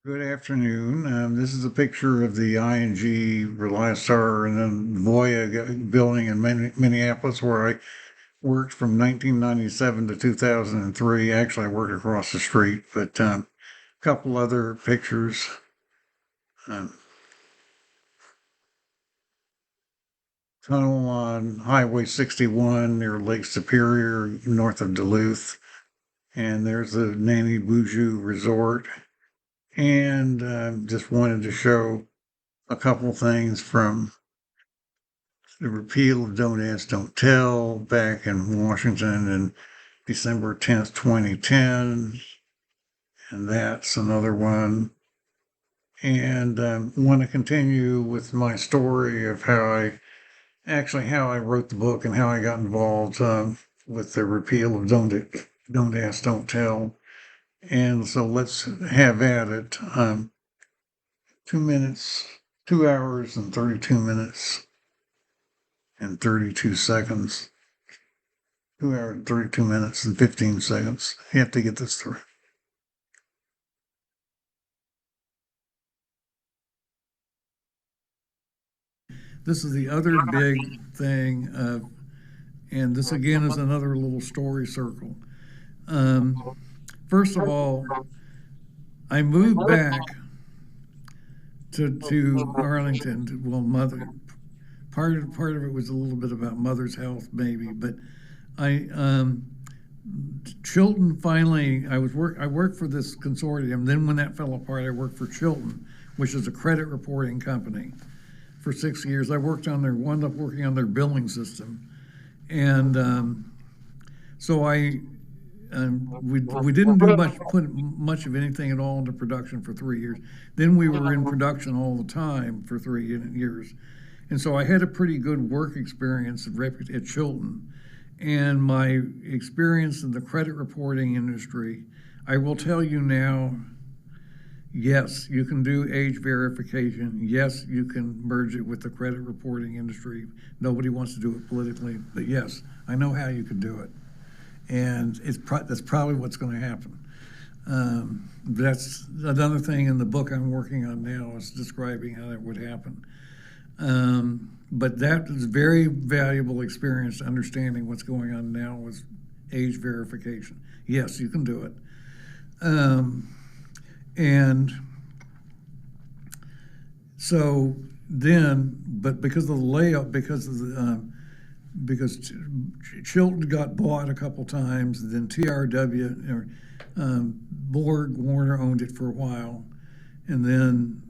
Good afternoon. This is a picture of the ING Relisar and then Voya building in Minneapolis, where I worked from 1997 to 2003. Actually, I worked across the street, but a couple other pictures. Um, Tunnel on Highway 61 near Lake Superior, north of Duluth. And there's the Nanny Boujou Resort. And just wanted to show a couple things from the repeal of Don't Ask, Don't Tell back in Washington in December 10th, 2010. And that's another one. And want to continue with my story of how I wrote the book and how I got involved with the repeal of Don't Ask, Don't Tell. And so let's have at it. 2 minutes, 2 hours and 32 minutes and 32 seconds. 2 hours, 32 minutes and 15 seconds. You have to get this through. This is the other big thing, and this again is another little story circle. First of all, I moved back to Arlington. Well, part of it was a little bit about mother's health, maybe, but Chilton finally. I worked for this consortium. Then when that fell apart, I worked for Chilton, which is a credit reporting company, for 6 years. I wound up working on their billing system, and so we didn't put much of anything at all into production for 3 years. Then we were in production all the time for 3 years, and so I had a pretty good work experience at Chilton, and my experience in the credit reporting industry. I will tell you now. Yes, you can do age verification. Yes, you can merge it with the credit reporting industry. Nobody wants to do it politically, but yes, I know how you could do it. And that's probably what's going to happen. That's another thing in the book I'm working on now, is describing how that would happen. But that is very valuable experience, understanding what's going on now with age verification. Yes, you can do it. And so then, but because of the layoff, because Chilton got bought a couple times, then TRW, Borg Warner owned it for a while, and then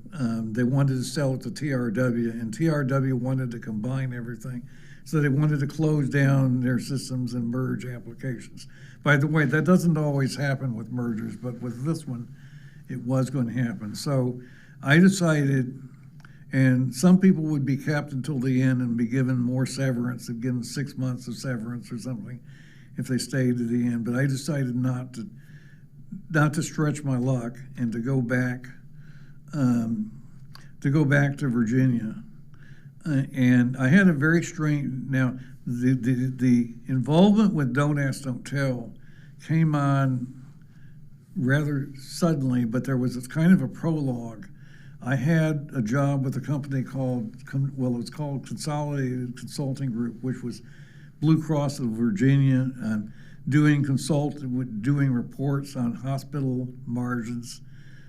they wanted to sell it to TRW, and TRW wanted to combine everything. So they wanted to close down their systems and merge applications. By the way, that doesn't always happen with mergers, but with this one, it was going to happen. So I decided, and some people would be kept until the end and be given more severance, and given 6 months of severance or something if they stayed to the end. But I decided not to stretch my luck and to go back to Virginia. And I had a very strange. Now the involvement with Don't Ask, Don't Tell came on rather suddenly, but there was this kind of a prologue. I had a job with a company called Consolidated Consulting Group, which was Blue Cross of Virginia, doing reports on hospital margins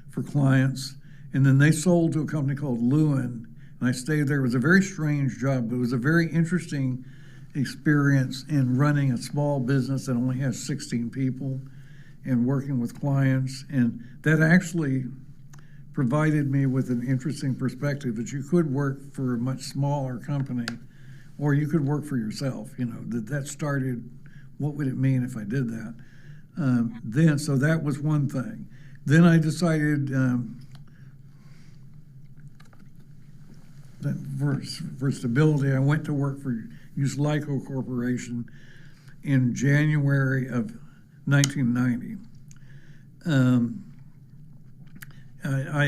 for clients. And then they sold to a company called Lewin, and I stayed there. It was a very strange job, but it was a very interesting experience in running a small business that only has 16 people and working with clients. And that actually provided me with an interesting perspective that you could work for a much smaller company, or you could work for yourself. That started, what would it mean if I did that? So that was one thing. Then I decided that for stability, I went to work for Uslico Corporation in January of 1990. I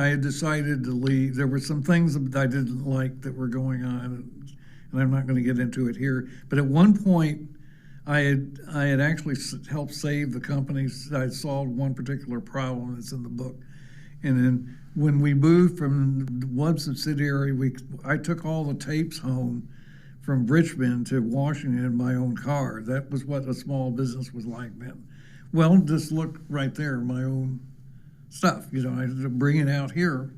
had decided to leave. There were some things that I didn't like that were going on, and I'm not going to get into it here. But at one point, I had actually helped save the company. I solved one particular problem that's in the book, And then when we moved from one subsidiary, I took all the tapes home from Richmond to Washington in my own car. That was what a small business was like then. Well, just look right there, my own stuff. You know, I had to bring it out here.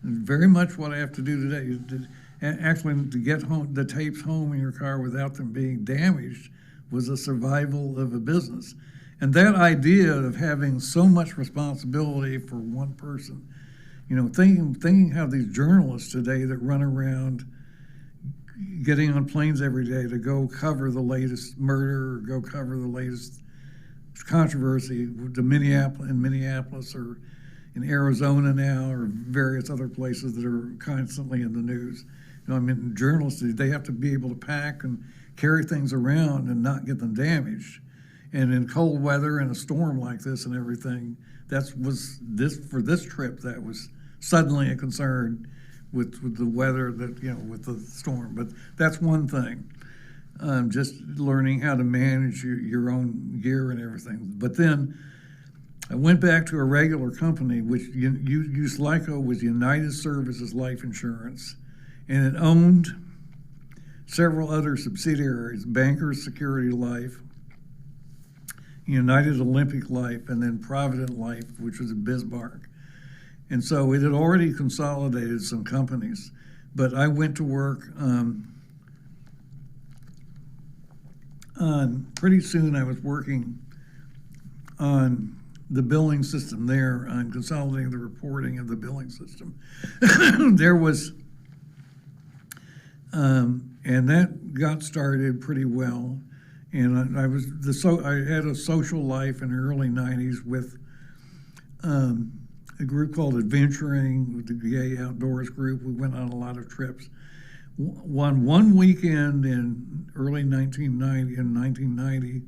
And very much what I have to do today is actually to get home, the tapes home in your car without them being damaged was a survival of a business. And that idea of having so much responsibility for one person, you know, thinking how these journalists today that run around getting on planes every day to go cover the latest murder or go cover the latest controversy in Minneapolis or in Arizona now or various other places that are constantly in the news. You know, I mean, journalists, they have to be able to pack and carry things around and not get them damaged. And in cold weather and a storm like this and everything, for this trip, that was suddenly a concern with the weather, that, you know, with the storm. But that's one thing, just learning how to manage your own gear and everything. But then I went back to a regular company, which USLICO was United Services Life Insurance, and it owned several other subsidiaries, Bankers Security Life, United Olympic Life, and then Provident Life, which was in Bismarck. And so it had already consolidated some companies, but I went to work pretty soon I was working on the billing system there, on consolidating the reporting of the billing system. There was, and that got started pretty well. And I had a social life in the early 90s with a group called Adventuring, with the VA Outdoors group. We went on a lot of trips. One weekend in early 1990,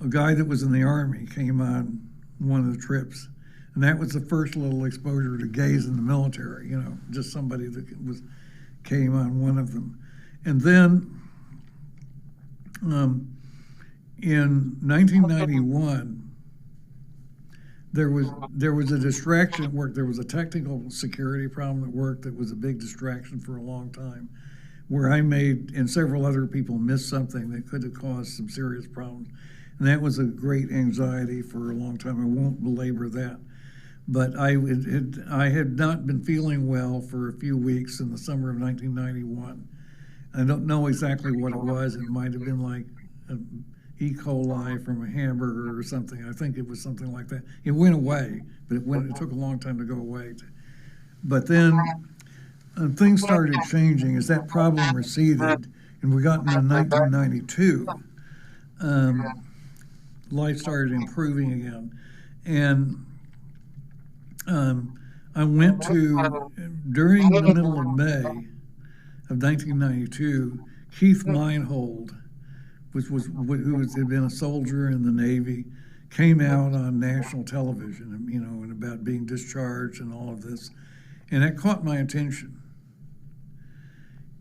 a guy that was in the Army came on one of the trips. And that was the first little exposure to gays in the military, you know, just somebody that came on one of them. And then in 1991, there was a distraction at work. There was a technical security problem at work that was a big distraction for a long time, where I made, and several other people missed something that could have caused some serious problems. And that was a great anxiety for a long time. I won't belabor that. But I had not been feeling well for a few weeks in the summer of 1991. I don't know exactly what it was. It might have been like E. coli from a hamburger or something. I think it was something like that. It went away, but it took a long time to go away. But then things started changing as that problem receded, and we got into 1992. Life started improving again. And I went to, during the middle of May of 1992, Keith Meinhold, who had been a soldier in the Navy, came out on national television, you know, and about being discharged and all of this. And that caught my attention.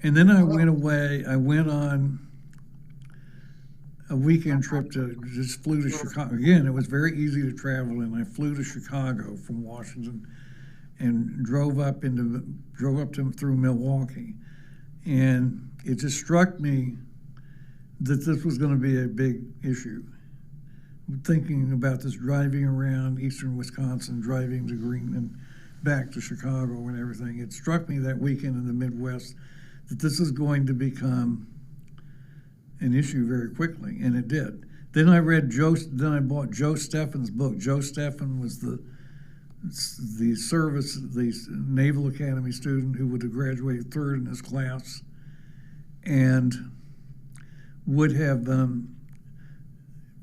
And then I went away. I went on a weekend trip just flew to Chicago. Again, it was very easy to travel, and I flew to Chicago from Washington and drove up through Milwaukee. And it just struck me that this was going to be a big issue. Thinking about this driving around eastern Wisconsin, driving to Green and back to Chicago and everything, it struck me that weekend in the Midwest that this is going to become an issue very quickly, and it did. Then I bought Joe Steffen's book. Joe Steffen was the Naval Academy student who would have graduated third in his class and would have in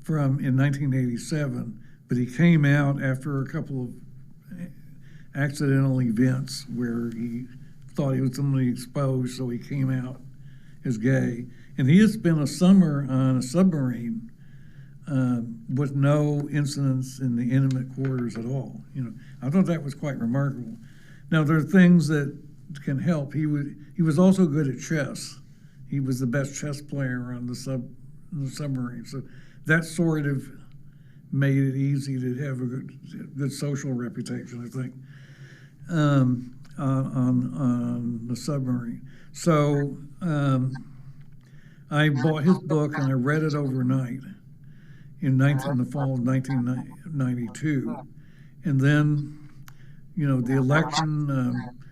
1987, but he came out after a couple of accidental events where he thought he was suddenly exposed, so he came out as gay. And he had spent a summer on a submarine with no incidents in the intimate quarters at all. You know, I thought that was quite remarkable. Now, there are things that can help. He was also good at chess. He was the best chess player on the submarine. So that sort of made it easy to have a good social reputation, I think. on the submarine. So I bought his book and I read it overnight in the fall of 1992, and then the election,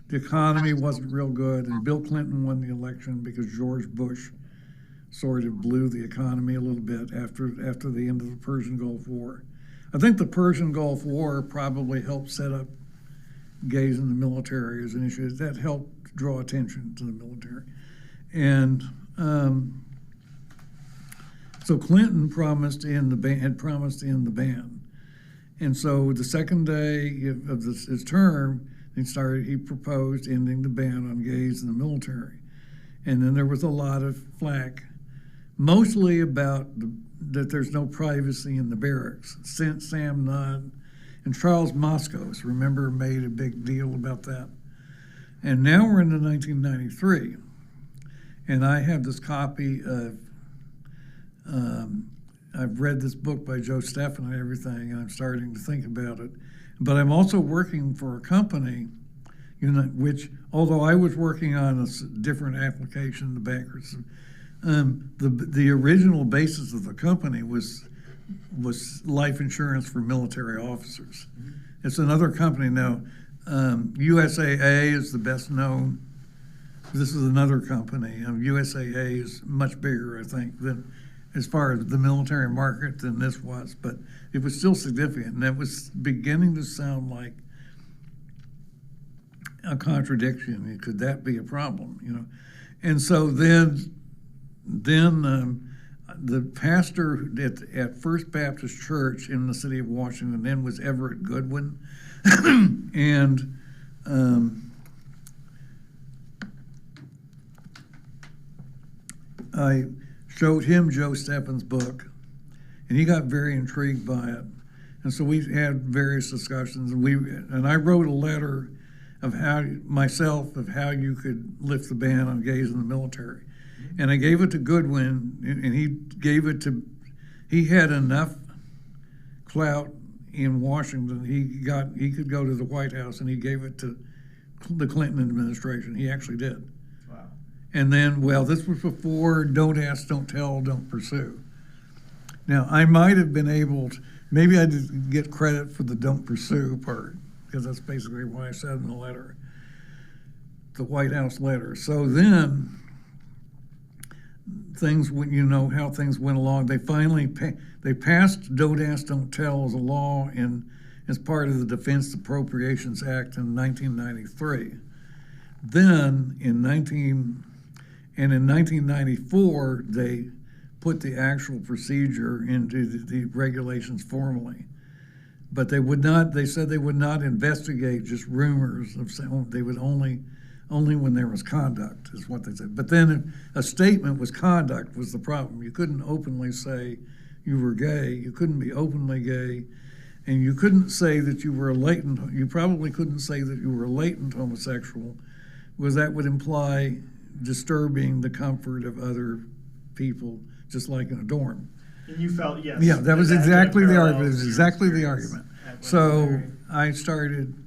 the economy wasn't real good, and Bill Clinton won the election because George Bush sort of blew the economy a little bit after the end of the Persian Gulf War. I think the Persian Gulf War probably helped set up gays in the military as an issue. That helped draw attention to the military. And so Clinton had promised to end the ban. And so the second day of his term, he proposed ending the ban on gays in the military. And then there was a lot of flack, mostly about that there's no privacy in the barracks. Sam Nunn and Charles Moskos, remember, made a big deal about that. And now we're into 1993, and I have this copy of, I've read this book by Joe Steffen and everything, and I'm starting to think about it. But I'm also working for a company, which, although I was working on a different application, the bankers, the original basis of the company was life insurance for military officers. It's another company now. USAA is the best known. This is another company. USAA is much bigger, I think, than as far as the military market than this was, but it was still significant, and it was beginning to sound like a contradiction. Could that be a problem? And so then the pastor at First Baptist Church in the city of Washington then was Everett Goodwin, and I showed him Joe Steffen's book, and he got very intrigued by it. And so we had various discussions, and I wrote a letter of how you could lift the ban on gays in the military. And I gave it to Goodwin, and he had enough clout in Washington. He could go to the White House, and he gave it to the Clinton administration. He actually did. Wow. And then, this was before don't ask, don't tell, don't pursue. Now, I might have been able to, maybe I didn't get credit for the don't pursue part, because that's basically what I said in the letter, the White House letter. So then, how things went along. They finally they passed Don't Ask, Don't Tell as a law as part of the Defense Appropriations Act in 1993. Then in 1994, they put the actual procedure into the regulations formally. But they said they would not investigate just rumors of saying they would only when there was conduct, is what they said. But then a statement was conduct was the problem. You couldn't openly say you were gay. You couldn't be openly gay. And you couldn't say that you were you probably couldn't say that you were a latent homosexual, because that would imply disturbing the comfort of other people, just like in a dorm. And you felt, yes. Yeah, that was exactly the argument. It was exactly the argument. So I started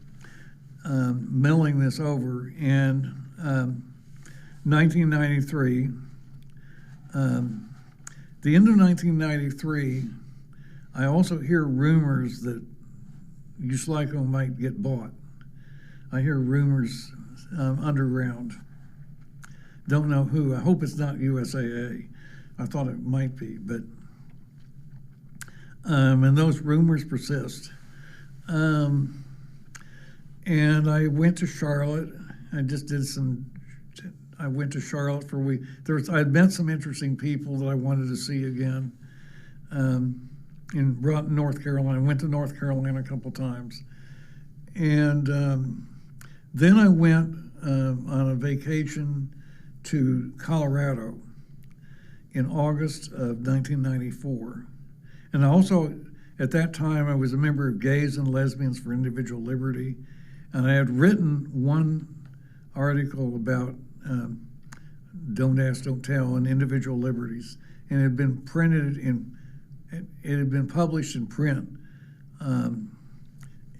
milling this over, and 1993, the end of 1993, I also hear rumors that USLICO might get bought. I hear rumors underground. Don't know who. I hope it's not USAA. I thought it might be, but and those rumors persist. And I went to Charlotte. I went to Charlotte for a week. I'd met some interesting people that I wanted to see again in North Carolina. I went to North Carolina a couple times. And then I went on a vacation to Colorado in August of 1994. And also, at that time, I was a member of Gays and Lesbians for Individual Liberty. And I had written one article about Don't Ask, Don't Tell and individual liberties, and it had been published in print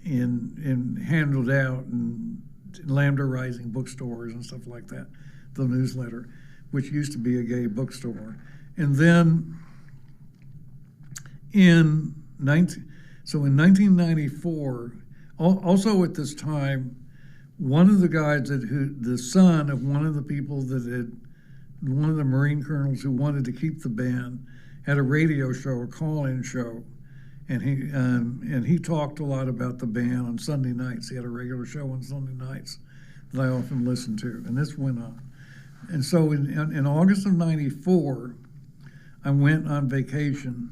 and handled out in Lambda Rising bookstores and stuff like that, the newsletter, which used to be a gay bookstore. And then in 1994, also at this time, one of the guys the son of one of the people one of the Marine colonels who wanted to keep the band, had a radio show, a call-in show, and he talked a lot about the band on Sunday nights. He had a regular show on Sunday nights that I often listened to, and this went on. And so in August of '94, I went on vacation.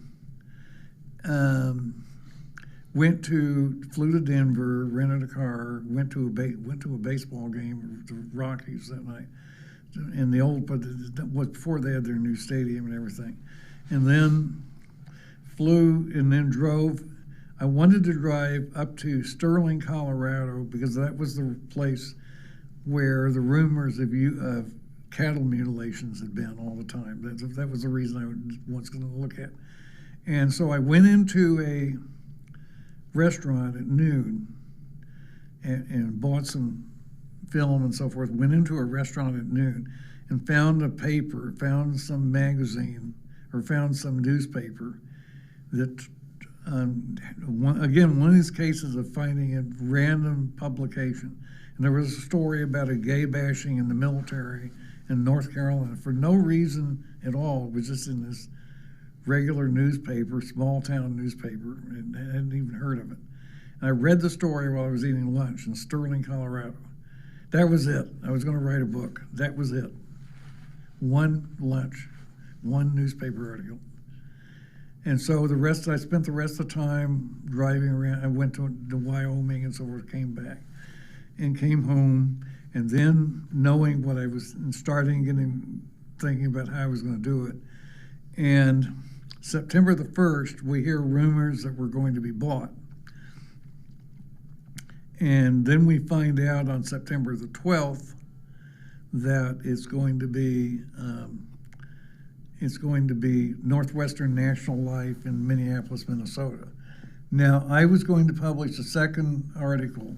Flew to Denver, rented a car, went to a baseball game, the Rockies that night, in the old, but before they had their new stadium and everything, and then flew and then drove. I wanted to drive up to Sterling, Colorado, because that was the place where the rumors of cattle mutilations had been all the time. That was the reason I was going to look at. And so I went into a restaurant at noon and bought some film and so forth, went into a restaurant at noon and found a paper, found some magazine, or found some newspaper that, one of these cases of finding a random publication. And there was a story about a gay bashing in the military in North Carolina for no reason at all. It was just in this regular newspaper, small town newspaper, and I hadn't even heard of it. And I read the story while I was eating lunch in Sterling, Colorado. That was it. I was going to write a book. That was it. One lunch, one newspaper article. And so I spent the rest of the time driving around. I went to Wyoming and so forth, came back and came home. And then knowing what I was, and thinking about how I was going to do it. And September the 1st, we hear rumors that we're going to be bought. And then we find out on September the 12th that it's going to be Northwestern National Life in Minneapolis, Minnesota. Now, I was going to publish a second article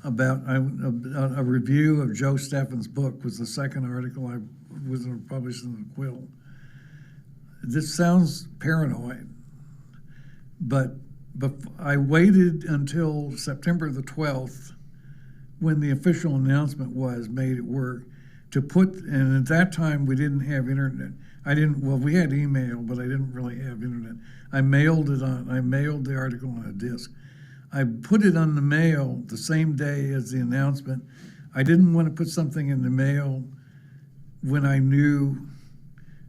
about a review of Joe Steffen's book. Was the second article I was going to publish in the Quill. This sounds paranoid, but I waited until September the 12th, when the official announcement was made at work, and at that time we didn't have internet. We had email, but I didn't really have internet. I mailed the article on a disc. I put it on the mail the same day as the announcement. I didn't want to put something in the mail when I knew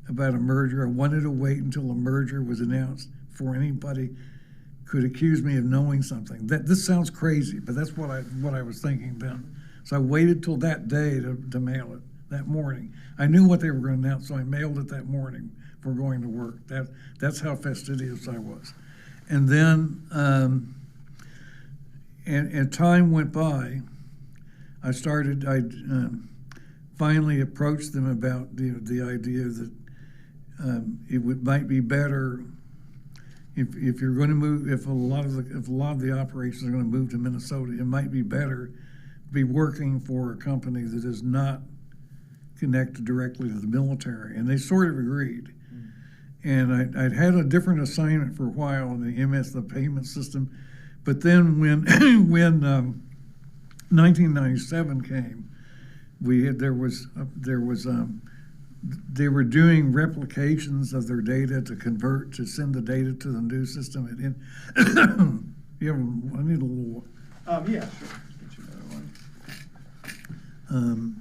about a merger. I wanted to wait until a merger was announced before anybody could accuse me of knowing something. This sounds crazy, but that's what I was thinking then. So I waited till that day to mail it, that morning. I knew what they were going to announce, so I mailed it that morning for going to work. That's how fastidious I was. And then, and time went by. I finally approached them about the idea that might be better if you're going to move, if a lot of the operations are going to move to Minnesota, it might be better to be working for a company that is not connected directly to the military. And they sort of agreed. And I'd had a different assignment for a while in the payment system, but then when 1997 came, they were doing replications of their data to send the data to the new system. I need a little. Yeah, sure. Get you another one.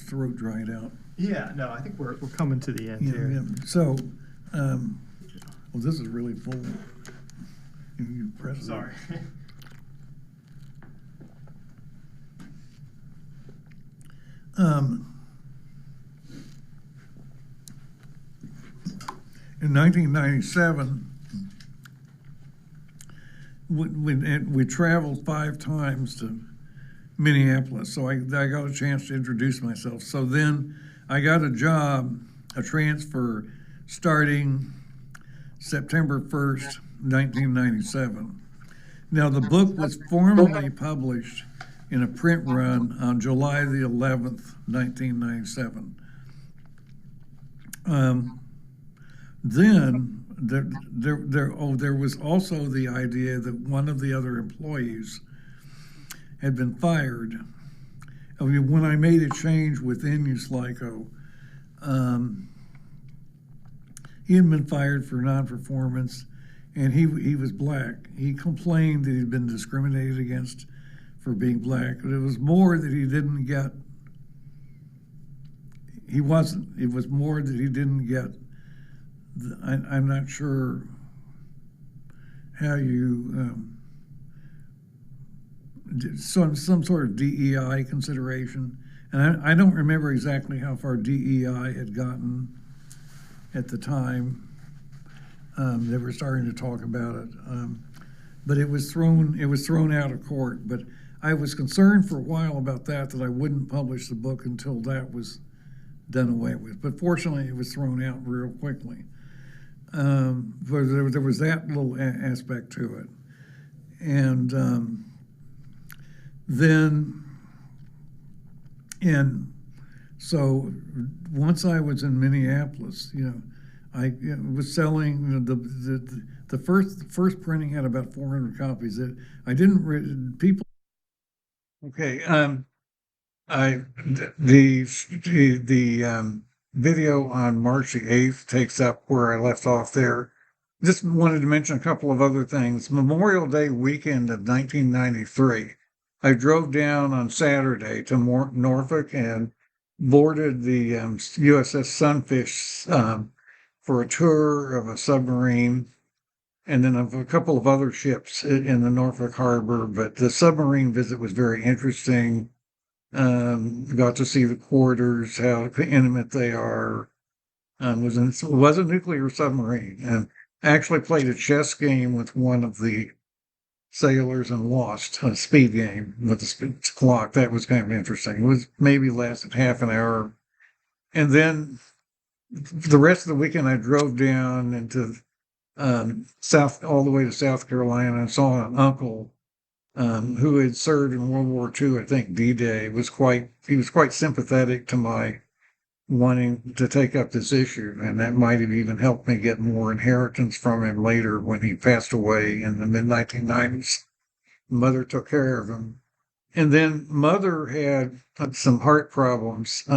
Throat dried out. Yeah, no, I think we're coming to the end here. Yeah. So, well, this is really full. You press it. Sorry. In 1997, we traveled 5 times to Minneapolis, so I got a chance to introduce myself. So then I got a job, a transfer, starting September 1st, 1997. Now, the book was formally published in a print run on July the 11th, 1997. Then there was also the idea that one of the other employees had been fired. I mean, when I made a change within USLICO, he had been fired for non-performance, and he was black. He complained that he'd been discriminated against for being black, but it was more that he didn't get. He wasn't. It was more that he didn't get. I'm not sure how you some sort of DEI consideration, and I don't remember exactly how far DEI had gotten at the time. They were starting to talk about it, but it was thrown out of court. But I was concerned for a while about that I wouldn't publish the book until that was done away with. But fortunately, it was thrown out real quickly. But there was that little aspect to it, and so once I was in Minneapolis, I was selling the first printing had about 400 copies. I didn't people. Okay, the video on March the 8th takes up where I left off there. Just wanted to mention a couple of other things. Memorial Day weekend of 1993, I drove down on Saturday to Norfolk and boarded the USS Sunfish for a tour of a submarine, and then of a couple of other ships in the Norfolk Harbor. But the submarine visit was very interesting. Got to see the quarters, how intimate they are. It was a nuclear submarine, and I actually played a chess game with one of the sailors and lost a speed game with the clock. That was kind of interesting. It was maybe lasted half an hour, and then the rest of the weekend I drove down into all the way to South Carolina, and saw an uncle who had served in World War II, I think D-Day. He was quite sympathetic to my wanting to take up this issue, and that might have even helped me get more inheritance from him later when he passed away in the mid-1990s. Mother took care of him. And then Mother had some heart problems.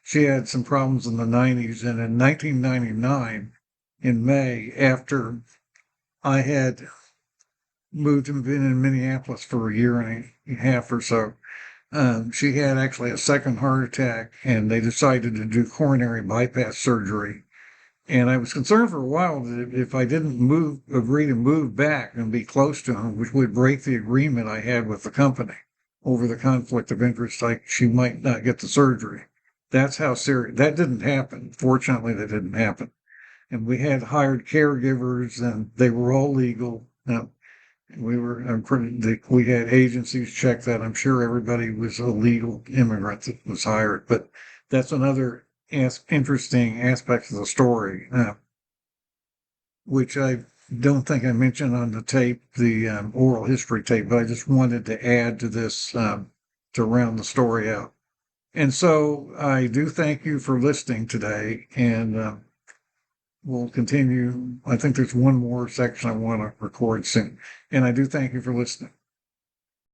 She had some problems in the 90s, and in 1999, in May, after I had moved and been in Minneapolis for a year and a half or so, she had actually a second heart attack, and they decided to do coronary bypass surgery. And I was concerned for a while that if I didn't agree to move back and be close to him, which would break the agreement I had with the company over the conflict of interest, she might not get the surgery. That's how serious. That didn't happen. Fortunately, that didn't happen. And we had hired caregivers, and they were all legal. We had agencies check that. I'm sure everybody was a legal immigrant that was hired, but that's another interesting aspect of the story, which I don't think I mentioned on the tape, the oral history tape, but I just wanted to add to this to round the story out. And so I do thank you for listening today, and we'll continue. I think there's one more section I want to record soon. And I do thank you for listening.